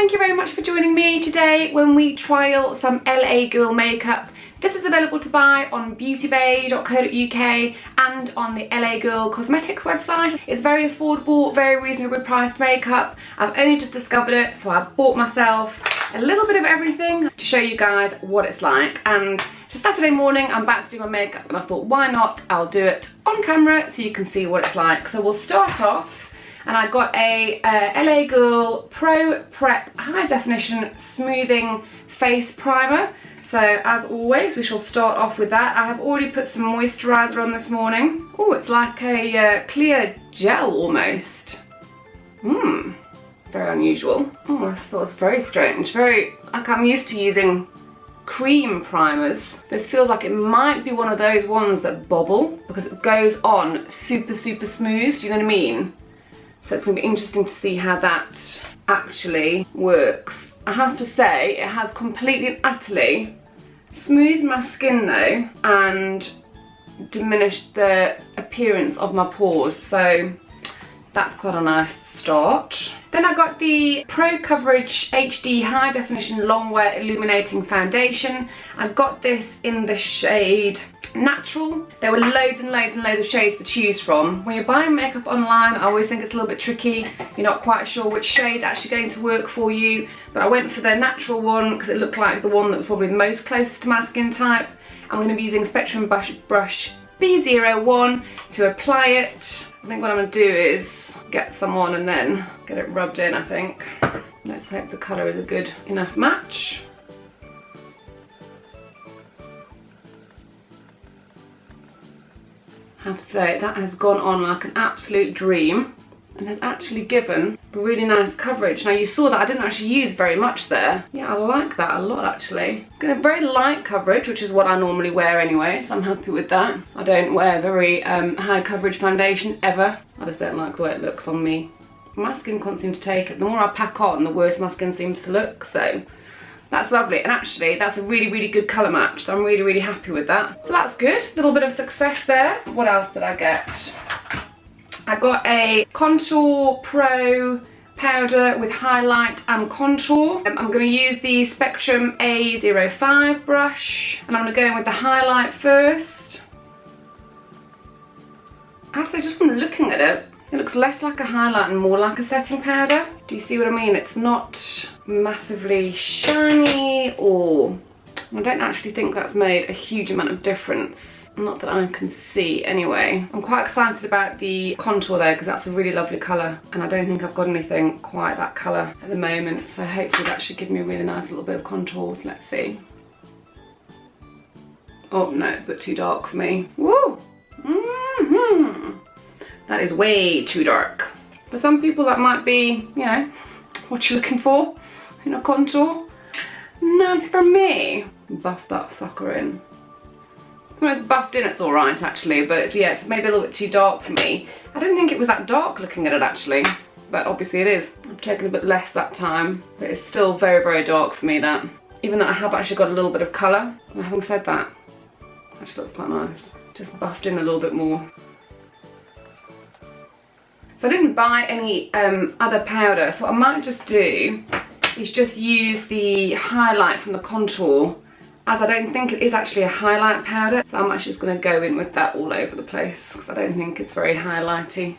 thank you very much for joining me today when we trial some LA Girl makeup. This is available to buy on beautybay.co.uk and on the LA Girl Cosmetics website. It's very affordable, very reasonably priced makeup. I've only just discovered it, so I bought myself a little bit of everything to show you guys what it's like. And it's a Saturday morning, I'm about to do my makeup and I thought, why not? I'll do it on camera so you can see what it's like. So we'll start off, and I got a LA Girl Pro Prep High Definition Smoothing Face Primer. So as always, we shall start off with that. I have already put some moisturiser on this morning. Oh, it's like a clear gel almost. Very unusual. Oh, this feels very strange. Very, like I'm used to using cream primers. This feels like it might be one of those ones that bobble because it goes on super smooth, do you know what I mean? So it's going to be interesting to see how that actually works. I have to say, it has completely and utterly smoothed my skin though and diminished the appearance of my pores, so that's quite a nice start. Then I got the Pro Coverage HD High Definition Longwear Illuminating Foundation. I got this in the shade Natural. There were loads and loads and loads of shades to choose from. When you're buying makeup online, I always think it's a little bit tricky. You're not quite sure which shade's actually going to work for you. But I went for the natural one because it looked like the one that was probably the most closest to my skin type. I'm going to be using Spectrum Brush B01 to apply it. I think what I'm going to do is get some on and then get it rubbed in, I think. Let's hope the colour is a good enough match. I have to say, that has gone on like an absolute dream and has actually given a really nice coverage. Now you saw that I didn't actually use very much there. Yeah, I like that a lot actually. It's got a very light coverage, which is what I normally wear anyway, so I'm happy with that. I don't wear very high coverage foundation ever. I just don't like the way it looks on me. My skin can't seem to take it. The more I pack on, the worse my skin seems to look, so that's lovely. And actually, that's a really good colour match, so I'm really happy with that. So that's good, a little bit of success there. What else did I get? I got a Contour Pro powder with highlight and contour. I'm going to use the Spectrum A05 brush, and I'm going to go in with the highlight first. Actually, just from looking at it, it looks less like a highlight and more like a setting powder. Do you see what I mean? It's not massively shiny, or I don't actually think that's made a huge amount of difference. Not that I can see anyway. I'm quite excited about the contour there because that's a really lovely colour, and I don't think I've got anything quite that colour at the moment, so hopefully that should give me a really nice little bit of contours. Let's see. Oh no, it's a bit too dark for me. Woo! That is way too dark. For some people that might be, you know, what you're looking for in a contour. Not for me. Buff that sucker in. When it's buffed in, it's alright actually, but it's, yeah, it's maybe a little bit too dark for me. I didn't think it was that dark looking at it actually, but obviously it is. I've taken a bit less that time, but it's still very dark for me, that. Even though I have actually got a little bit of colour. And having said that, actually looks quite nice. Just buffed in a little bit more. So I didn't buy any other powder, so what I might just do is just use the highlight from the contour, as I don't think it is actually a highlight powder, so I'm actually just going to go in with that all over the place because I don't think it's very highlighty.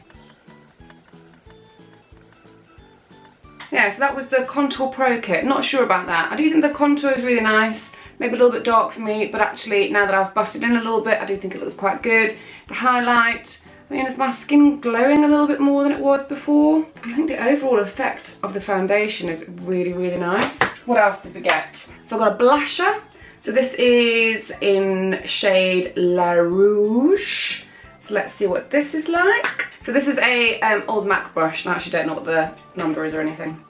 Yeah, so that was the Contour Pro kit. Not sure about that. I do think the contour is really nice, maybe a little bit dark for me, but actually now that I've buffed it in a little bit, I do think it looks quite good. The highlight, I mean, is my skin glowing a little bit more than it was before? I think the overall effect of the foundation is really nice. What else did we get? So I got a blusher. So this is in shade La Rouge. So let's see what this is like. So this is a old MAC brush, and I actually don't know what the number is or anything.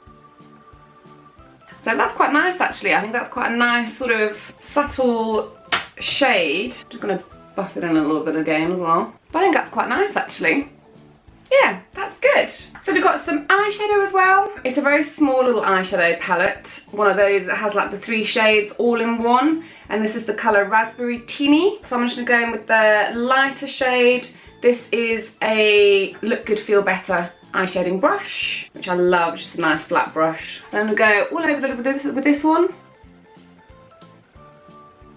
So that's quite nice actually. I think that's quite a nice sort of subtle shade. Just gonna buff it in a little bit again as well. But I think that's quite nice actually. Yeah, that's good. So we've got some eyeshadow as well. It's a very small little eyeshadow palette. One of those that has like the 3 shades all in one. And this is the colour Raspberry Teeny. So I'm just going to go in with the lighter shade. This is a Look Good Feel Better eye shading brush, which I love, just a nice flat brush. Then I'm gonna go all over the lip with this one.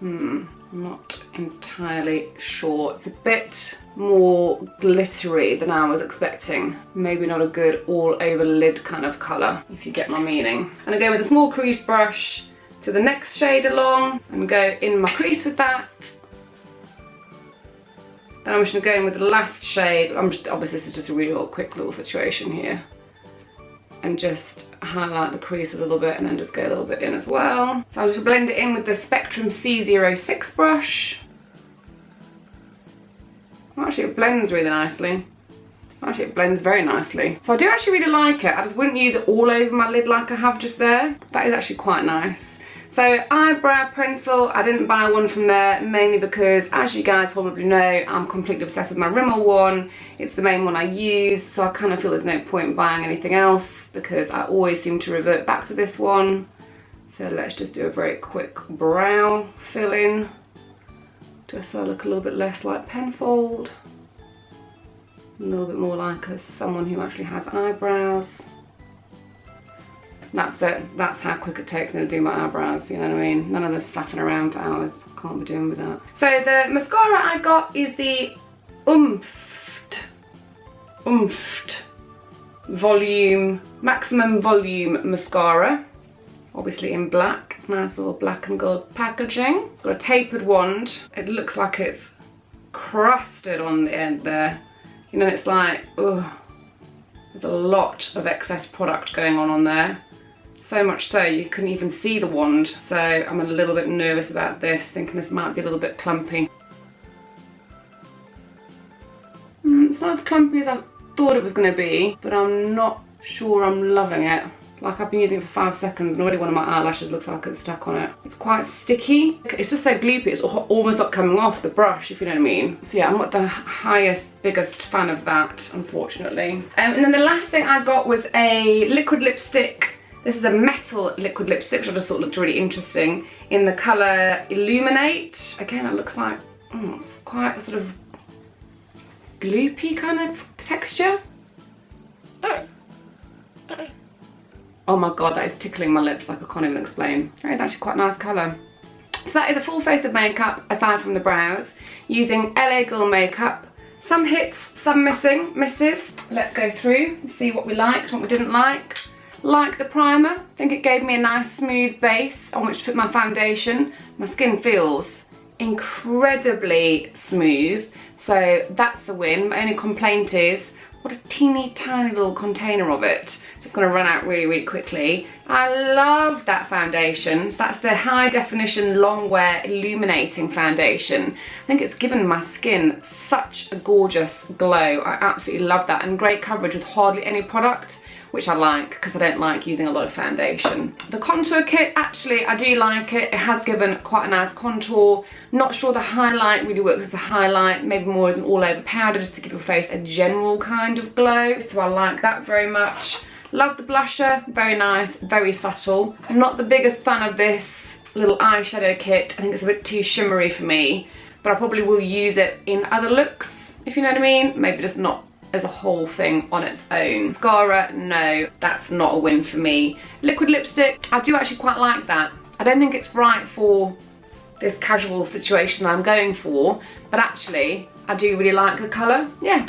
I'm not entirely sure. It's a bit more glittery than I was expecting. Maybe not a good all over lid kind of colour, if you get my meaning. I'm gonna go with a small crease brush to the next shade along and go in my crease with that. Then I'm just gonna go in with the last shade. Obviously this is just a really quick little situation here. And just highlight the crease a little bit and then just go a little bit in as well. So I'll just blend it in with the Spectrum C06 brush. Actually it blends really nicely. Actually it blends very nicely. So I do actually really like it. I just wouldn't use it all over my lid like I have just there. That is actually quite nice. So eyebrow pencil, I didn't buy one from there mainly because, as you guys probably know, I'm completely obsessed with my Rimmel one. It's the main one I use, so I kind of feel there's no point buying anything else because I always seem to revert back to this one. So let's just do a very quick brow fill in, just so I look a little bit less like Penfold, a little bit more like someone who actually has eyebrows. That's it. That's how quick it takes me to do my eyebrows, you know what I mean? None of this flapping around for hours. Can't be doing with that. So the mascara I got is the Volume, Maximum Volume Mascara. Obviously in black. Nice little black and gold packaging. It's got a tapered wand. It looks like it's crusted on the end there. You know, it's like, ugh. There's a lot of excess product going on there. So much so you couldn't even see the wand, so I'm a little bit nervous about this, thinking this might be a little bit clumpy. It's not as clumpy as I thought it was going to be, but I'm not sure I'm loving it. Like, I've been using it for 5 seconds and already one of my eyelashes looks like it's stuck on it. It's quite sticky. It's just so gloopy, it's almost not coming off the brush, if you know what I mean. So yeah, I'm not the biggest fan of that, unfortunately. And then the last thing I got was a liquid lipstick. This is a metal liquid lipstick, which I just thought looked really interesting, in the colour Illuminate. Again, it looks like, it's quite a sort of gloopy kind of texture. Oh my god, that is tickling my lips like I can't even explain. That is actually quite a nice colour. So that is a full face of makeup, aside from the brows, using LA Girl makeup. Some hits, some misses. Let's go through and see what we liked, what we didn't like. Like the primer, I think it gave me a nice smooth base on which to put my foundation. My skin feels incredibly smooth, so that's a win. My only complaint is, what a teeny tiny little container of it. It's going to run out really, really quickly. I love that foundation. So that's the High Definition Long Wear Illuminating Foundation. I think it's given my skin such a gorgeous glow. I absolutely love that, and great coverage with hardly any product, which I like because I don't like using a lot of foundation. The contour kit, actually I do like it. It has given quite a nice contour. Not sure the highlight really works as a highlight, maybe more as an all over powder just to give your face a general kind of glow. So I like that very much. Love the blusher, very nice, very subtle. I'm not the biggest fan of this little eyeshadow kit. I think it's a bit too shimmery for me, but I probably will use it in other looks, if you know what I mean. Maybe just not as a whole thing on its own. Mascara, no, that's not a win for me. Liquid lipstick, I do actually quite like that. I don't think it's right for this casual situation that I'm going for, but actually, I do really like the colour. Yeah,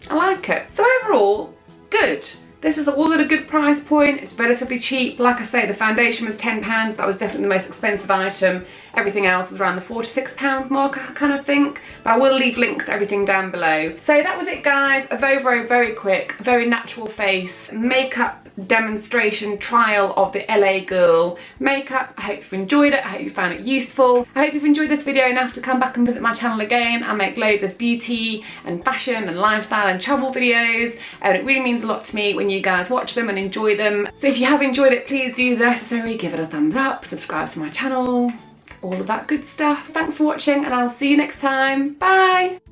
I like it. So overall, good. This is all at a good price point. It's relatively cheap. Like I say, the foundation was £10. That was definitely the most expensive item. Everything else was around the £4 to £6 mark, I kind of think. But I will leave links to everything down below. So that was it, guys. A very, very, very quick, very natural face makeup demonstration trial of the LA Girl makeup. I hope you've enjoyed it. I hope you found it useful. I hope you've enjoyed this video enough to come back and visit my channel again. I make loads of beauty and fashion and lifestyle and travel videos, and it really means a lot to me when you guys watch them and enjoy them. So if you have enjoyed it, please do the necessary, give it a thumbs up, subscribe to my channel, all of that good stuff. Thanks for watching, and I'll see you next time. Bye!